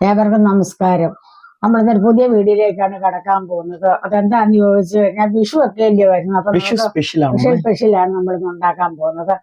ഏവർക്കും നമസ്കാരം. നമ്മൾ ഇന്നൊരു പുതിയ വീഡിയോയിലേക്കാണ് കടക്കാൻ പോകുന്നത്. അതെന്താന്ന് ചോദിച്ചു കഴിഞ്ഞാൽ വിഷു ഒക്കെ അല്ലേ വരുന്നത്. അപ്പൊ വിഷു സ്പെഷ്യലാണ് നമ്മൾ ഇന്ന് ഉണ്ടാക്കാൻ പോകുന്നത്.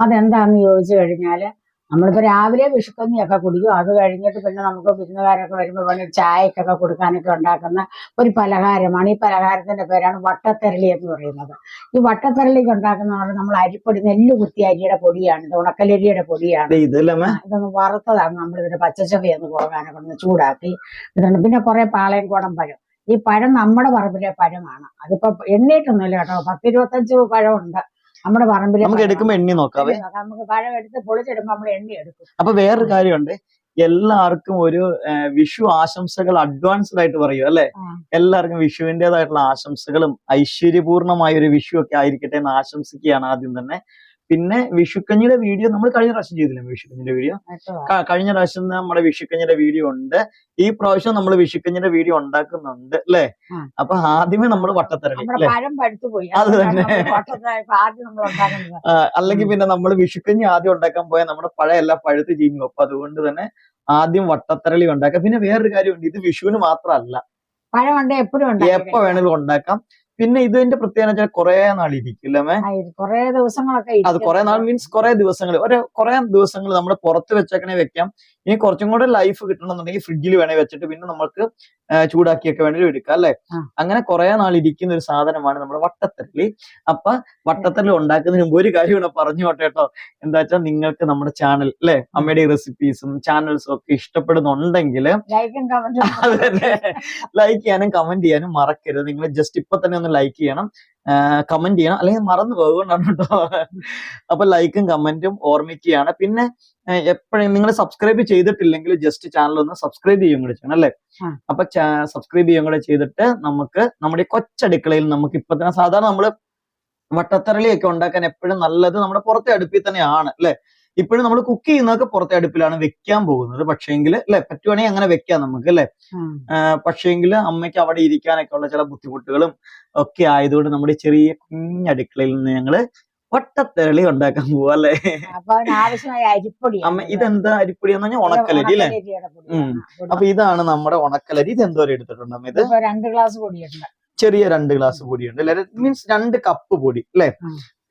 അതെന്താന്ന് ചോദിച്ചു കഴിഞ്ഞാല് നമ്മളിപ്പോ രാവിലെ വിഷുക്കഞ്ഞിയൊക്കെ കുടിക്കും. അത് കഴിഞ്ഞിട്ട് പിന്നെ നമുക്ക് വിരുന്നുകാരൊക്കെ വരുമ്പോൾ വേണ്ടി ചായക്കൊക്കെ കൊടുക്കാനൊക്കെ ഉണ്ടാക്കുന്ന ഒരു പലഹാരമാണ്. ഈ പലഹാരത്തിന്റെ പേരാണ് വട്ടത്തെരളി എന്ന് പറയുന്നത്. ഈ വട്ടത്തെരളിക്ക് ഉണ്ടാക്കുന്ന നമ്മൾ അരിപ്പൊടി, നെല്ല് കുത്തിയ അരിയുടെ പൊടിയാണ്, ഇത് ഉണക്കലരിയുടെ പൊടിയാണ്. ഇതൊന്ന് വറുത്തതാണ്. നമ്മൾ ഇതിന്റെ പച്ചച്ചവി ഒന്ന് പോകാനൊക്കെ ഒന്ന് ചൂടാക്കി ഇതാണ്. പിന്നെ കുറെ പാളയംകോടൻ പഴം. ഈ പഴം നമ്മുടെ പറമ്പിലെ പഴമാണ്. അതിപ്പോ എണ്ണീട്ടൊന്നുമില്ല കേട്ടോ. 10-25 പഴമുണ്ട് നമ്മുടെ പറമ്പിൽ. നമുക്ക് എടുക്കുമ്പോ എണ്ണി നോക്കാം. നമുക്ക് പഴം എടുത്ത് പൊളിച്ചെടുക്കുമ്പോ നമ്മൾ എണ്ണി എടുക്കും. അപ്പൊ വേറൊരു കാര്യമുണ്ട്, എല്ലാവർക്കും ഒരു വിഷു ആശംസകൾ അഡ്വാൻസ്ഡ് ആയിട്ട് പറയും അല്ലെ. എല്ലാവർക്കും വിഷുവിൻ്റെതായിട്ടുള്ള ആശംസകളും ഐശ്വര്യപൂർണമായ ഒരു വിഷു ഒക്കെ ആയിരിക്കട്ടെ എന്ന് ആശംസിക്കുകയാണ് ആദ്യം തന്നെ. പിന്നെ വിഷുക്കഞ്ഞിയുടെ വീഡിയോ നമ്മൾ കഴിഞ്ഞ പ്രാവശ്യം ചെയ്തില്ലേ? വിഷുക്കഞ്ഞിയുടെ വീഡിയോ കഴിഞ്ഞ പ്രാവശ്യം നമ്മുടെ വിഷുക്കഞ്ഞിയുടെ വീഡിയോ ഉണ്ട്. ഈ പ്രാവശ്യം നമ്മൾ വിഷുക്കഞ്ഞിയുടെ വീഡിയോ ഉണ്ടാക്കുന്നുണ്ട് അല്ലെ. അപ്പൊ ആദ്യമേ നമ്മൾ വട്ടത്തെരളി അല്ലേ, അത് തന്നെ. അല്ലെങ്കിൽ പിന്നെ നമ്മൾ വിഷുക്കഞ്ഞി ആദ്യം ഉണ്ടാക്കാൻ പോയാൽ നമ്മുടെ പഴം എല്ലാം പഴുത്ത് ചീഞ്ഞു. അപ്പൊ അതുകൊണ്ട് തന്നെ ആദ്യം വട്ടത്തെരളി ഉണ്ടാക്കാം. പിന്നെ വേറൊരു കാര്യമുണ്ട്, ഇത് വിഷുവിന് മാത്രമല്ല, എപ്പോ വേണമെങ്കിലും ഉണ്ടാക്കാം. പിന്നെ ഇതിന്റെ പ്രത്യേകത കുറെ നാൾ ഇരിക്കില്ലേ? കുറെ ദിവസങ്ങളൊക്കെ. അത് കുറെ നാൾ മീൻസ് കുറെ ദിവസങ്ങൾ, കുറെ ദിവസങ്ങൾ നമ്മൾ പുറത്ത് വെച്ചേക്കണേ വെക്കാം. ഇനി കുറച്ചും കൂടെ ലൈഫ് കിട്ടണമെന്നുണ്ടെങ്കിൽ ഫ്രിഡ്ജിൽ വേണേ വെച്ചിട്ട് പിന്നെ നമുക്ക് ചൂടാക്കിയൊക്കെ വേണമെങ്കിൽ എടുക്കാം അല്ലെ. അങ്ങനെ കുറെ നാൾ ഇരിക്കുന്ന ഒരു സാധനമാണ് നമ്മുടെ വട്ടത്തെരളി. അപ്പൊ വട്ടത്തെരളി ഉണ്ടാക്കുന്നതിന് മുമ്പ് ഒരു കാര്യം കൂടെ പറഞ്ഞു പോട്ടെ കേട്ടോ. എന്താ വെച്ചാൽ നിങ്ങൾക്ക് നമ്മുടെ ചാനൽ അല്ലെ, അമ്മയുടെ റെസിപ്പീസും ചാനൽസും ഒക്കെ ഇഷ്ടപ്പെടുന്നുണ്ടെങ്കിൽ ലൈക്ക് ചെയ്യാനും കമന്റ് ചെയ്യാനും മറക്കരുത്. നിങ്ങൾ ജസ്റ്റ് ഇപ്പൊ തന്നെ ഒന്ന് ലൈക്ക് ചെയ്യണം, കമന്റ് ചെയ്യണം, അല്ലെങ്കിൽ മറന്നു പോകുകൊണ്ടാണ് കേട്ടോ. അപ്പൊ ലൈക്കും കമന്റും ഓർമ്മിക്കുകയാണ്. പിന്നെ എപ്പോഴും നിങ്ങൾ സബ്സ്ക്രൈബ് ചെയ്തിട്ടില്ലെങ്കിൽ ജസ്റ്റ് ചാനൽ ഒന്ന് സബ്സ്ക്രൈബ് ചെയ്യുകയും കൂടെ ചെയ്യണം അല്ലെ. അപ്പൊ സബ്സ്ക്രൈബ് ചെയ്യുകയും കൂടെ ചെയ്തിട്ട് നമുക്ക് നമ്മുടെ കൊച്ചടുക്കളയിൽ നമുക്ക് ഇപ്പൊ തന്നെ സാധാരണ നമ്മള് വട്ടത്തെരളിയൊക്കെ ഉണ്ടാക്കാൻ എപ്പോഴും നല്ലത് നമ്മുടെ പുറത്തെ അടുപ്പിൽ തന്നെയാണ് അല്ലെ. ഇപ്പോഴും നമ്മൾ കുക്ക് ചെയ്യുന്നതൊക്കെ പുറത്തെ അടുപ്പിലാണ് വെക്കാൻ പോകുന്നത്. പക്ഷേങ്കിൽ അല്ലെ, പറ്റുവാണെങ്കിൽ അങ്ങനെ വെക്കാം നമുക്ക് അല്ലെ. പക്ഷേങ്കിൽ അമ്മയ്ക്ക് അവിടെ ഇരിക്കാനൊക്കെ ഉള്ള ചില ബുദ്ധിമുട്ടുകളും ഒക്കെ ആയതുകൊണ്ട് നമ്മുടെ ചെറിയ കുഞ്ഞടുക്കളയിൽ നിന്ന് ഞങ്ങള് വട്ടത്തെരളി ഉണ്ടാക്കാൻ പോവാ അല്ലെ. അമ്മ ഇതെന്താ അരിപ്പൊടി എന്ന് പറഞ്ഞാൽ ഉണക്കലരി അല്ലെ. അപ്പൊ ഇതാണ് നമ്മുടെ ഉണക്കലരി. ഇത് എന്തോരം എടുത്തിട്ടുണ്ട് അമ്മ? ഇത് 2 ഗ്ലാസ് പൊടിയുണ്ട്. ചെറിയ 2 ഗ്ലാസ് പൊടിയുണ്ട് അല്ലെ, മീൻസ് 2 കപ്പ് പൊടി അല്ലെ.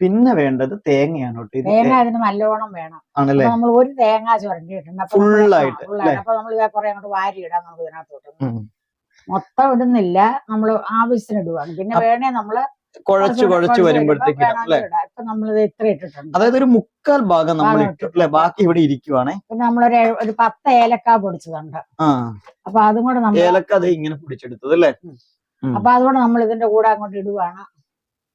പിന്നെ വേണ്ടത് തേങ്ങയാണ് കേട്ടോ. തേങ്ങ അതിന് നല്ലോണം വേണം ആണല്ലേ. നമ്മൾ ഒരു തേങ്ങ ചുരണ്ടിയിട്ടുണ്ട് ഫുള്ളായിട്ട്. അപ്പൊ നമ്മൾ കുറെ അങ്ങോട്ട് വാരി ഇടാൻ നമുക്ക് ഇതിനകത്തോട്ട് മൊത്തം ഇടുന്നില്ല, നമ്മൾ ആവശ്യത്തിന് ഇടുവാണ്. പിന്നെ വേണേ നമ്മള് കുഴച്ച് വരുമ്പോഴത്തേക്ക് ഇപ്പൊ നമ്മളിത് ഇത്ര ഇട്ടിട്ടുണ്ട്. അതായത് ഒരു 1/4 ഭാഗം നമ്മൾ ഇട്ടു അല്ലെ, ബാക്കി ഇവിടെ ഇരിക്കുവാണേ. പിന്നെ നമ്മളൊരു 10 ഏലക്ക പൊടിച്ചതുണ്ട്. അപ്പൊ അതും കൂടെ നമ്മൾ ഏലക്ക അത് ഇങ്ങനെ പൊടിച്ചെടുത്തത് അല്ലെ. അപ്പൊ അതുകൊണ്ട് നമ്മൾ ഇതിന്റെ കൂടെ അങ്ങോട്ട് ഇടുവാണ്.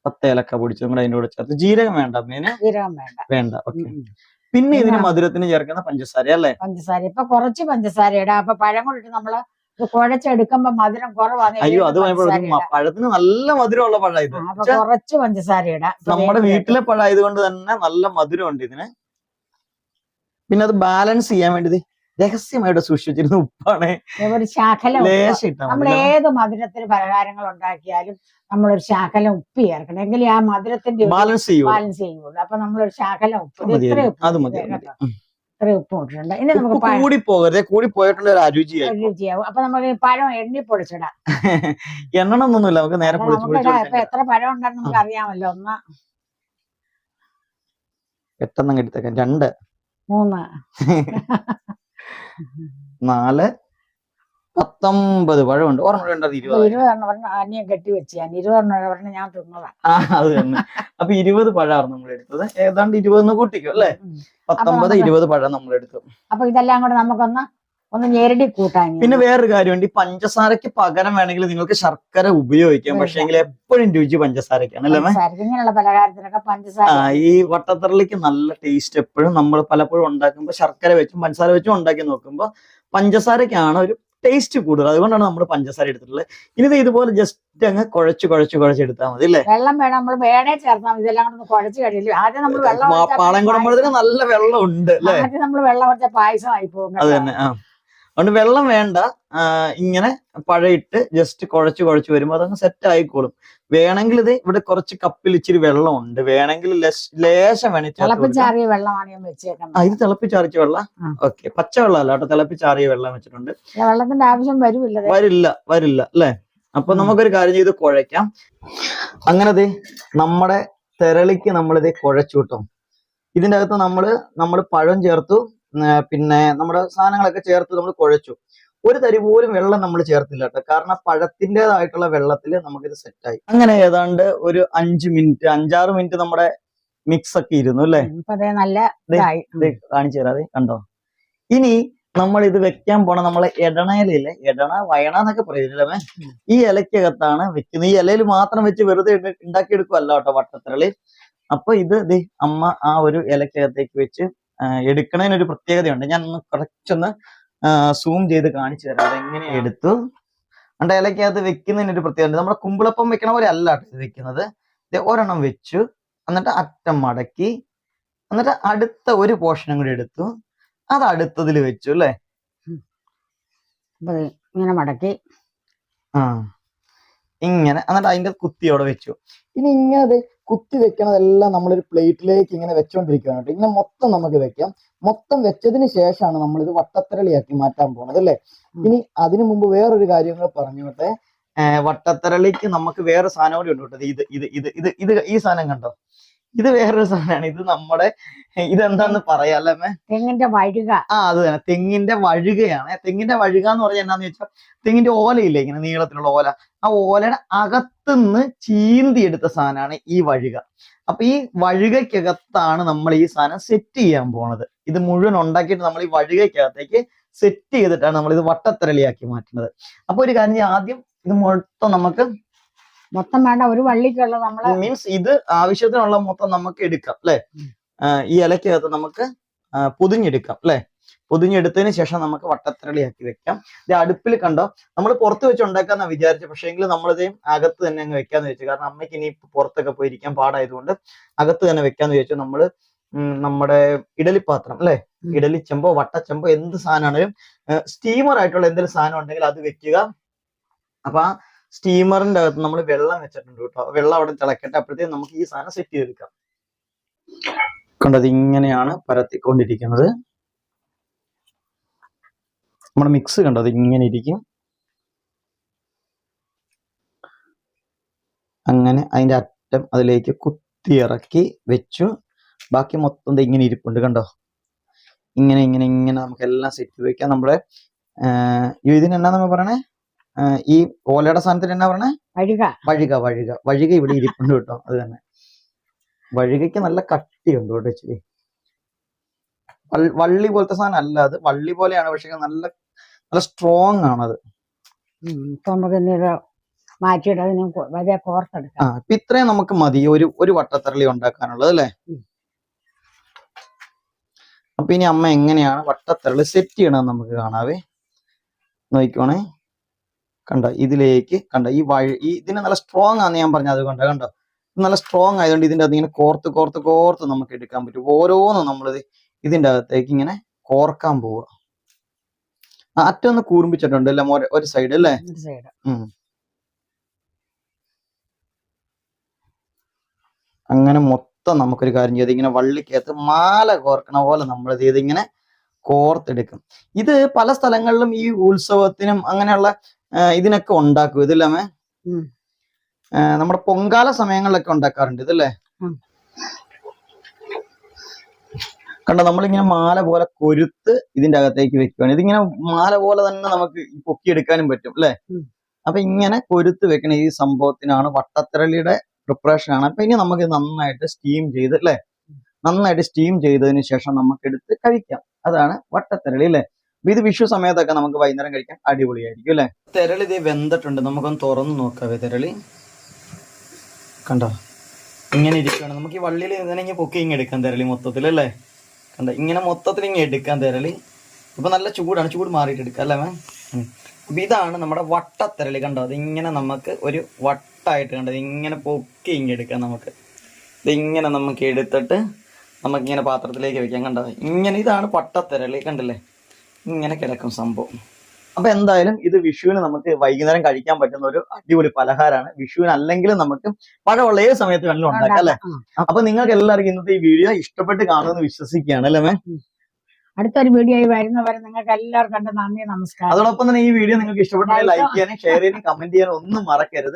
10 ഏലക്ക പൊടിച്ചതും കൂടെ അതിന്റെ കൂടെ ചേർത്ത്. ജീരകം വേണ്ട അമ്മേന്? ജീരകം വേണ്ട. ഓക്കെ. പിന്നെ ഇതിന് മധുരത്തിന് ചേർക്കുന്ന പഞ്ചസാര അല്ലെ. പഞ്ചസാര ഇപ്പൊ കുറച്ച് പഞ്ചസാര ഇടാം. അപ്പൊ പഴം കൊണ്ടിട്ട് നമ്മള് കുഴച്ചെടുക്കുമ്പോ മധുരം കുറവാണ്. അയ്യോ, അത് പഴത്തിന് നല്ല മധുരമുള്ള പഴം ഇത്. അപ്പൊ കുറച്ച് പഞ്ചസാര ഇടാം. നമ്മുടെ വീട്ടിലെ പഴം ആയതുകൊണ്ട് തന്നെ നല്ല മധുരമുണ്ട് ഇതിന്. പിന്നെ അത് ബാലൻസ് ചെയ്യാൻ വേണ്ടി രഹസ്യമായിട്ട് സൂക്ഷിച്ചിരുന്ന ഉപ്പാണ്. ഒരു ശാഖല. നമ്മൾ ഏത് മധുരത്തിന് പലഹാരങ്ങൾ ഉണ്ടാക്കിയാലും നമ്മളൊരു ശാഖല ഉപ്പ് ചേർക്കണം, എങ്കിൽ ആ മധുരത്തിന്റെ ബാലൻസ് ചെയ്യുള്ളൂ. അപ്പൊ നമ്മളൊരു ശാഖല ഉപ്പ്, ഇത്ര ഉപ്പ് ഇട്ടിട്ടുണ്ട്. ഇനി നമുക്ക് കൂടി പോകരുത്, കൂടി പോയിട്ടുള്ള രുചിയാവും. അപ്പൊ നമുക്ക് പഴം എണ്ണി പൊടിച്ചിടാം. എണ്ണണമൊന്നുമില്ല, നമുക്ക് നേരെ ഇപ്പൊ എത്ര പഴം ഉണ്ടെന്ന് നമുക്ക് അറിയാമല്ലോ. 1 പെട്ടെന്ന് എടുത്തേക്കാം. 2 3 4 19 പഴമുണ്ട്. ഓർമ്മ 20 അനിയൻ കെട്ടി വെച്ച് ഞാൻ 20 ഞാൻ തിന്നതാ. അത് തന്നെ. അപ്പൊ 20 പഴമാണ് നമ്മൾ എടുത്തത്. ഏതാണ്ട് 20 കൂട്ടിക്കും അല്ലെ. 19-20 പഴം നമ്മൾ എടുത്തു. അപ്പൊ ഇതെല്ലാം കൂടെ നമുക്കൊന്ന് ഞെരടി കൂട്ടാൻ. പിന്നെ വേറൊരു കാര്യമുണ്ട്, ഈ പഞ്ചസാരക്ക് പകരം വേണമെങ്കിൽ നിങ്ങൾക്ക് ശർക്കര ഉപയോഗിക്കാം. പക്ഷേ എപ്പോഴും രുചി പഞ്ചസാരക്കാണ് അല്ലേ. ഇങ്ങനെയുള്ള പലഹാരത്തിനൊക്കെ പഞ്ചസാര. ഈ വട്ടത്തെരളിക്ക് നല്ല ടേസ്റ്റ് എപ്പോഴും നമ്മൾ പലപ്പോഴും ഉണ്ടാക്കുമ്പോൾ ശർക്കര വെച്ചും പഞ്ചസാര വെച്ചും ഉണ്ടാക്കി നോക്കുമ്പോൾ പഞ്ചസാരക്കാണ് ഒരു ടേസ്റ്റ് കൂടുതൽ. അതുകൊണ്ടാണ് നമ്മൾ പഞ്ചസാര എടുത്തിട്ടുള്ളത്. ഇനി ഇതുപോലെ ജസ്റ്റ് അങ്ങ് കുഴച്ചെടുത്താൽ മതി അല്ലേ. വെള്ളം വേണം, നമ്മൾ വേണേ ചേർത്താൽ മതി. ഇതെല്ലാം കൂടെ കുഴച്ച് കഴിയില്ല. ആദ്യം നമ്മൾ പാളയംകുടമ്പഴത്തിന് നല്ല വെള്ളം ഉണ്ട് അല്ലെ. ആദ്യം നമ്മൾ വെള്ളം കുറച്ച പായസമായി പോകും. അത് തന്നെ. അതുകൊണ്ട് വെള്ളം വേണ്ട. ഇങ്ങനെ പഴയിട്ട് ജസ്റ്റ് കുഴച്ച് വരുമ്പോൾ അതങ്ങ് സെറ്റ് ആയിക്കോളും. വേണമെങ്കിൽ ഇത് ഇവിടെ കുറച്ച് കപ്പിൽ ഇച്ചിരി വെള്ളം ഉണ്ട്, വേണമെങ്കിൽ ലേശം തിളപ്പിച്ചാറിയ വെള്ളമാണ് ഞാൻ വെച്ചേക്കുന്നത്. ഇത് തിളപ്പിച്ചാറിച്ച വെള്ളം. ഓക്കെ, പച്ചവെള്ളം അല്ല കേട്ടോ, തിളപ്പിച്ചാറിയ വെള്ളം വെച്ചിട്ടുണ്ട്. വെള്ളത്തിന്റെ ആവശ്യം വരില്ല അല്ലെ. അപ്പൊ നമുക്കൊരു കാര്യം ചെയ്ത് കുഴയ്ക്കാം. അങ്ങനെ നമ്മുടെ തെരളിക്ക് നമ്മളിത് കുഴച്ചു കിട്ടും. ഇതിന്റെ അകത്ത് നമ്മള് പഴം ചേർത്തു, പിന്നെ നമ്മുടെ സാധനങ്ങളൊക്കെ ചേർത്ത് നമ്മൾ കുഴച്ചു. ഒരു തരി പോലും വെള്ളം നമ്മൾ ചേർത്തില്ല കേട്ടോ, കാരണം പഴത്തിൻ്റെതായിട്ടുള്ള വെള്ളത്തിൽ നമുക്കിത് സെറ്റായി. അങ്ങനെ ഏതാണ്ട് ഒരു 5-6 മിനിറ്റ് നമ്മുടെ മിക്സ് ഒക്കെ ഇരുന്നു അല്ലേ. നല്ല കാണിച്ചു തരാതെ കണ്ടോ. ഇനി നമ്മൾ ഇത് വെക്കാൻ പോണ നമ്മളെ എടണയിലല്ലേ, വയണ എന്നൊക്കെ പറയുന്നില്ലേ, ഈ ഇലക്കകത്താണ് വെക്കുന്നത്. ഈ ഇലയിൽ മാത്രം വെച്ച് വെറുതെ ഉണ്ടാക്കിയെടുക്കുമല്ല കേട്ടോ വട്ടത്തിരളി. അപ്പൊ ഇത് അമ്മ ആ ഒരു ഇലക്കകത്തേക്ക് വെച്ച് എടുക്കണതിനൊരു പ്രത്യേകതയുണ്ട്. ഞാൻ കുറച്ചൊന്ന് സൂം ചെയ്ത് കാണിച്ചു തരാം അതെങ്ങനെ എടുത്തു. അണ്ട ഇലക്കകത്ത് വെക്കുന്നതിനൊരു പ്രത്യേകത. നമ്മുടെ കുമ്പിളപ്പം വെക്കണ പോലെ അല്ല ഇത് വെക്കുന്നത്. ഒരെണ്ണം വെച്ചു, എന്നിട്ട് അറ്റം മടക്കി, എന്നിട്ട് അടുത്ത ഒരു പോർഷനും കൂടി എടുത്തു, അത് അടുത്തതിൽ വെച്ചു അല്ലേ. ഇങ്ങനെ മടക്കി ഇങ്ങനെ, എന്നിട്ട് അതിന്റെ കുത്തി അവിടെ വെച്ചു. ഇനി ഇങ്ങനെ കുത്തി വെക്കണതെല്ലാം നമ്മളൊരു പ്ലേറ്റിലേക്ക് ഇങ്ങനെ വെച്ചോണ്ടിരിക്കുകയാണ് കേട്ടോ. ഇങ്ങനെ മൊത്തം നമുക്ക് വെക്കാം. മൊത്തം വെച്ചതിന് ശേഷമാണ് നമ്മൾ ഇത് വട്ടത്തിരളിയാക്കി മാറ്റാൻ പോണത് അല്ലേ. ഇനി അതിനു മുമ്പ് വേറൊരു കാര്യം കൂടെ പറഞ്ഞോട്ടെ. വട്ടത്തിരളിക്ക് നമുക്ക് വേറെ സാധനം കൂടി ഉണ്ട് കേട്ടോ. ഇത് ഈ സാധനം കണ്ടോ, ഇത് വേറൊരു സാധനമാണ്. ഇത് നമ്മുടെ ഇതെന്താന്ന് പറയാ അല്ലേ, തെങ്ങിന്റെ വഴുക. അത് തന്നെ, തെങ്ങിന്റെ വഴുകയാണ്. തെങ്ങിന്റെ വഴുക എന്ന് പറഞ്ഞാൽ എന്നാന്ന് വെച്ചാൽ തെങ്ങിന്റെ ഓലയില്ലേ ഇങ്ങനെ നീളത്തിലുള്ള ഓല, ആ ഓലയുടെ അകത്തുനിന്ന് ചീന്തി എടുത്ത സാധനമാണ് ഈ വഴുക. അപ്പൊ ഈ വഴുകയ്ക്കകത്താണ് നമ്മൾ ഈ സാധനം സെറ്റ് ചെയ്യാൻ പോണത്. ഇത് മുഴുവൻ ഉണ്ടാക്കിയിട്ട് നമ്മൾ ഈ വഴുകയ്ക്കകത്തേക്ക് സെറ്റ് ചെയ്തിട്ടാണ് നമ്മൾ ഇത് വട്ടത്തിരളിയാക്കി മാറ്റുന്നത്. അപ്പൊ ഒരു കാര്യം, ആദ്യം ഇത് മൊത്തം വേണ്ട, ഒരു വള്ളിക്കുള്ള നമ്മള് മീൻസ് ഇത് ആവശ്യത്തിനുള്ള മൊത്തം നമുക്ക് എടുക്കാം അല്ലെ. ഈ ഇലക്കകത്ത് നമുക്ക് പൊതിഞ്ഞെടുക്കാം അല്ലെ. പൊതിഞ്ഞെടുത്തതിന് ശേഷം നമുക്ക് വട്ടത്തിരളിയാക്കി വെക്കാം. ഇത് അടുപ്പിൽ കണ്ടോ, നമ്മൾ പുറത്ത് വെച്ച് ഉണ്ടാക്കാന്നാ വിചാരിച്ചു, പക്ഷേ എങ്കിൽ നമ്മളിത് അകത്ത് തന്നെ അങ്ങ് വെക്കാന്ന് വെച്ചു. കാരണം അമ്മയ്ക്ക് ഇനി പുറത്തൊക്കെ പോയിരിക്കാൻ പാടായതുകൊണ്ട് അകത്ത് തന്നെ വെക്കാന്ന് വെച്ചു. നമ്മള് നമ്മുടെ ഇഡലിപ്പാത്രം അല്ലെ, ഇഡലിച്ചെമ്പോ വട്ടച്ചെമ്പോ എന്ത് സാധനമാണെങ്കിലും സ്റ്റീമർ ആയിട്ടുള്ള എന്തെങ്കിലും സാധനം ഉണ്ടെങ്കിൽ അത് വെക്കുക. അപ്പൊ ആ സ്റ്റീമറിന്റെ അകത്ത് നമ്മൾ വെള്ളം വെച്ചിട്ടുണ്ട് കേട്ടോ. വെള്ളം അവിടെ തിളക്കട്ടെ, അപ്പോഴത്തേക്കും നമുക്ക് ഈ സാധനം സെറ്റ് ചെയ്തെടുക്കാം. കണ്ടത് ഇങ്ങനെയാണ് പരത്തിക്കൊണ്ടിരിക്കുന്നത്. നമ്മുടെ മിക്സ് കണ്ടത് ഇങ്ങനെ ഇരിക്കും. അങ്ങനെ അതിന്റെ അറ്റം അതിലേക്ക് കുത്തിയിറക്കി വെച്ചു. ബാക്കി മൊത്തം ഇങ്ങനെ ഇരിപ്പുണ്ട് കണ്ടോ. ഇങ്ങനെ ഇങ്ങനെ ഇങ്ങനെ നമുക്ക് എല്ലാം സെറ്റ് വെക്കാം. നമ്മുടെ ഇതിനെന്നാ നമ്മൾ പറയണേ, ഈ ഓലയുടെ സാധനത്തിന് എന്നാ പറഞ്ഞേ, വഴുക ഇവിടെ ഇരിപ്പുണ്ട് കേട്ടോ. അത് തന്നെ, വഴുകയ്ക്ക് നല്ല കട്ടിയുണ്ട് കേട്ടോ. ഇച്ചിരി വള്ളി പോലത്തെ സാധനം അല്ല, അത് വള്ളി പോലെയാണ്, പക്ഷെ നല്ല നല്ല സ്ട്രോങ് ആണത്. ഇപ്പൊ ഇത്രയും നമുക്ക് മതി ഒരു വട്ടത്തിരളി ഉണ്ടാക്കാനുള്ളത് അല്ലേ. അപ്പൊ ഇനി അമ്മ എങ്ങനെയാണ് വട്ടത്തിരളി സെറ്റ് ചെയ്യണമെന്ന് നമുക്ക് കാണാവേ. നോക്കിക്കോണേ, കണ്ടോ ഇതിലേക്ക് കണ്ടോ, ഇതിന് നല്ല സ്ട്രോങ് ആണെന്ന് ഞാൻ പറഞ്ഞത്. കണ്ടോ നല്ല സ്ട്രോങ് ആയതുകൊണ്ട് ഇതിന്റെ അത് ഇങ്ങനെ കോർത്ത് നമുക്ക് എടുക്കാൻ പറ്റും. ഓരോന്നും നമ്മളിത് ഇതിന്റെ അകത്തേക്ക് ഇങ്ങനെ കോർക്കാൻ പോവുക. അറ്റം ഒന്ന് കൂർമ്പിച്ചിട്ടുണ്ട് അല്ലേ, ഒരു സൈഡ് അല്ലേ. അങ്ങനെ മൊത്തം നമുക്കൊരു കാര്യം ചെയ്ത് ഇങ്ങനെ വള്ളിക്കകത്ത് മാല കോർക്കണ പോലെ നമ്മൾ ഇതിങ്ങനെ കോർത്തെടുക്കും. ഇത് പല സ്ഥലങ്ങളിലും ഈ ഉത്സവത്തിനും അങ്ങനെയുള്ള ഇതിനൊക്കെ ഉണ്ടാക്കും. ഇതില്ലമ്മേ, നമ്മുടെ പൊങ്കാല സമയങ്ങളിലൊക്കെ ഉണ്ടാക്കാറുണ്ട് ഇതല്ലേ. കണ്ടോ, നമ്മളിങ്ങനെ മാല പോലെ കൊരുത്ത് ഇതിന്റെ അകത്തേക്ക് വെക്കുകയാണ്. ഇതിങ്ങനെ മാല പോലെ തന്നെ നമുക്ക് പൊക്കിയെടുക്കാനും പറ്റും അല്ലെ. അപ്പൊ ഇങ്ങനെ കൊരുത്ത് വെക്കണ ഈ സംഭവത്തിനാണ് വട്ടത്തിരളിയുടെ പ്രിപ്പറേഷൻ ആണ്. അപ്പൊ ഇനി നമുക്ക് നന്നായിട്ട് സ്റ്റീം ചെയ്ത് അല്ലെ, നന്നായിട്ട് സ്റ്റീം ചെയ്തതിന് ശേഷം നമുക്ക് എടുത്ത് കഴിക്കാം. അതാണ് വട്ടത്തിരളി അല്ലെ. ഇത് വിഷു സമയത്തൊക്കെ നമുക്ക് വൈകുന്നേരം കഴിക്കാൻ അടിപൊളിയായിരിക്കും അല്ലെ. തിരളി ഇത് വെന്തിട്ടുണ്ട്, നമുക്കൊന്ന് തുറന്നു നോക്കാവേ. തിരളി കണ്ടോ ഇങ്ങനെ ഇരിക്കുകയാണ്. നമുക്ക് ഈ വള്ളിയിൽ ഇങ്ങനെ പൊക്കി ഇങ്ങനെ എടുക്കാം തിരളി മൊത്തത്തിൽ അല്ലേ. കണ്ടോ ഇങ്ങനെ മൊത്തത്തിൽ ഇങ്ങനെ എടുക്കാം തിരളി. ഇപ്പൊ നല്ല ചൂടാണ്, ചൂട് മാറിയിട്ട് എടുക്കാം അല്ലേ മാം. അപ്പൊ ഇതാണ് നമ്മുടെ വട്ടത്തിരളി. കണ്ടോ അതിങ്ങനെ നമുക്ക് ഒരു വട്ടായിട്ട് കണ്ടത് ഇങ്ങനെ പൊക്കി ഇങ്ങനെ എടുക്കാം. നമുക്ക് ഇതിങ്ങനെ നമുക്ക് എടുത്തിട്ട് നമുക്കിങ്ങനെ പാത്രത്തിലേക്ക് വെക്കാം. കണ്ടോ ഇങ്ങനെ, ഇതാണ് വട്ടത്തിരളി കണ്ടില്ലേ. ഇങ്ങനെ കിടക്കും സംഭവം. അപ്പൊ എന്തായാലും ഇത് വിഷുവിന് നമുക്ക് വൈകുന്നേരം കഴിക്കാൻ പറ്റുന്ന ഒരു അടിപൊളി പലഹാരമാണ്. വിഷുവിന് അല്ലെങ്കിലും നമുക്ക് പഴമുള്ള ഏത് സമയത്ത് വേണമെങ്കിലും ഉണ്ടാക്കാം അല്ലെ. അപ്പൊ നിങ്ങൾക്ക് എല്ലാവർക്കും ഇന്നത്തെ ഈ വീഡിയോ ഇഷ്ടപ്പെട്ട് കാണുമെന്ന് വിശ്വസിക്കുകയാണ് അല്ലേ മേ. അടുത്തൊരു വീഡിയോ വരുന്നവരെ നിങ്ങൾക്ക് എല്ലാവർക്കും നന്ദി, നമസ്കാരം. അതോടൊപ്പം തന്നെ ഈ വീഡിയോ നിങ്ങൾക്ക് ഇഷ്ടപ്പെട്ടെങ്കിൽ ലൈക്ക് ചെയ്യാനും ഷെയർ ചെയ്യാനും കമന്റ് ചെയ്യാനും ഒന്നും മറക്കരുത്.